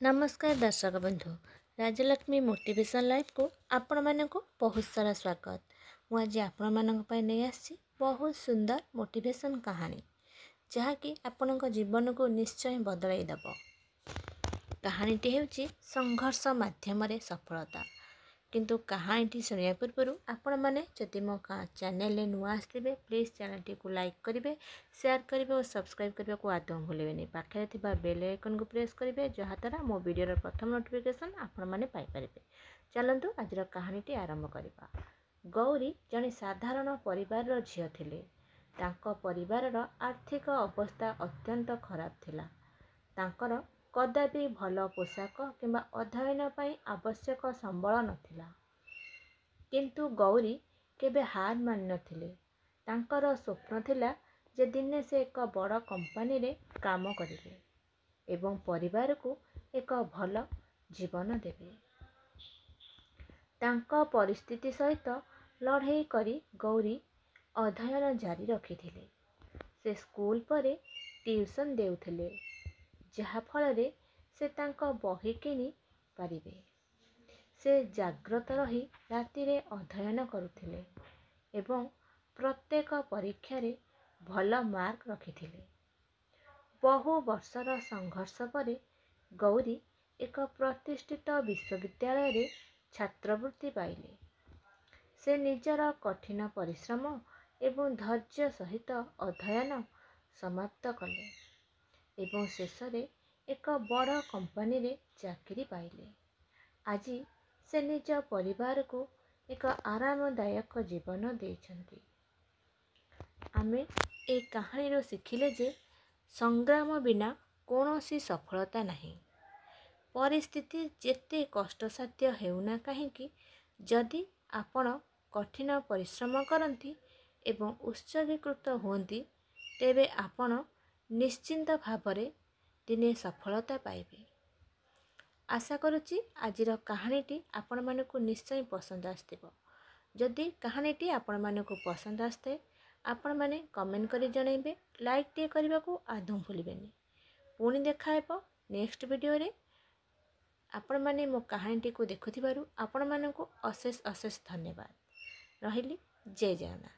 नमस्कार दर्शक बंधु राजलक्ष्मी मोटिवेशन लाइफ को आपण मानक बहुत सारा स्वागत। मुझे आपण मानक नहीं आसी बहुत सुंदर मोटिवेशन कहानी जहाँकि आपण जीवन को निश्चय बदलाई देव। कहानीटी हेउची संघर्ष माध्यम सफलता। किंतु कहानीटी शुणा पूर्व आपण मैंने जदि मो चैनल नुआ आसते प्लीज चैनल को लाइक करेंगे, शेयर करेंगे और सब्सक्राइब करने को आदौ भूलें। पाखे थिबा बेल आइकन को प्रेस करेंगे जहाँद्वारा मो वीडियो प्रथम नोटिफिकेशन आपण मैंने पाइपर। चलतु आज कहानीटी आरंभ करवा। गौरी जड़े साधारण परिवार झील थिले। तांको परिवार आर्थिक अवस्था अत्यंत खराब थिला। तांकर कदापि भल पोशाक किंबा अध्ययन पाई आवश्यक संबल नथिला। किंतु गौरी केबे हार मान नथिले। तांकर स्वप्न थिला जे दिने से एक बड़ कंपनी रे काम करिवे एवं परिवार को एक भल जीवन देवे। तांको परिस्थिति सहित लड़ाई करी गौरी अध्ययन जारी रखिथिले। से स्कूल परे ट्यूशन देउथिले जहा फल से तांको बही किनी पारिबे। से जाग्रत रही राति रे अध्ययन करुथिले एवं प्रत्येक परीक्षा रे भल मार्क रखिथिले। बहु वर्षर संघर्ष परे गौरी एक प्रतिष्ठित विश्वविद्यालय रे छात्रवृत्ति पाइले। से निजर कठिन परिश्रम एवं धैर्य सहित अध्ययन समाप्त कले एवं शेष रे एक बड़ कंपनी रे चाकरी पाइले। आज से निज परिवार को एक आरामदायक जीवन देछंती। आमे ए कहानी रो शिखिले जे संग्राम बिना कौनसी सफलता नहीं। परिस्थिति जेते कष्टसाध्य हेउना कहीं जदि आपण कठिन परिश्रम करती एवं उत्सर्गीकृत हुंती तेबे आपण निश्चिंत भावरे दिने सफलता पाइबे। आशा करुच्ची आजिर कहानीटी आपण मानकु निश्चय पसंद आस्थिबो। जदि कहानीटी आपण मानकु पसंद आस्थे आपण माने कमेंट करी जणाइबे, लाइक टे करबा को आदौ भूलिबेनी। पुणी देखा हेबो नेक्स्ट वीडियो रे। आपण माने मो कहानीटी को देखुथिबारु आपण मानकु अशेष अशेष धन्यवाद। रहिली जय जगन्नाथ।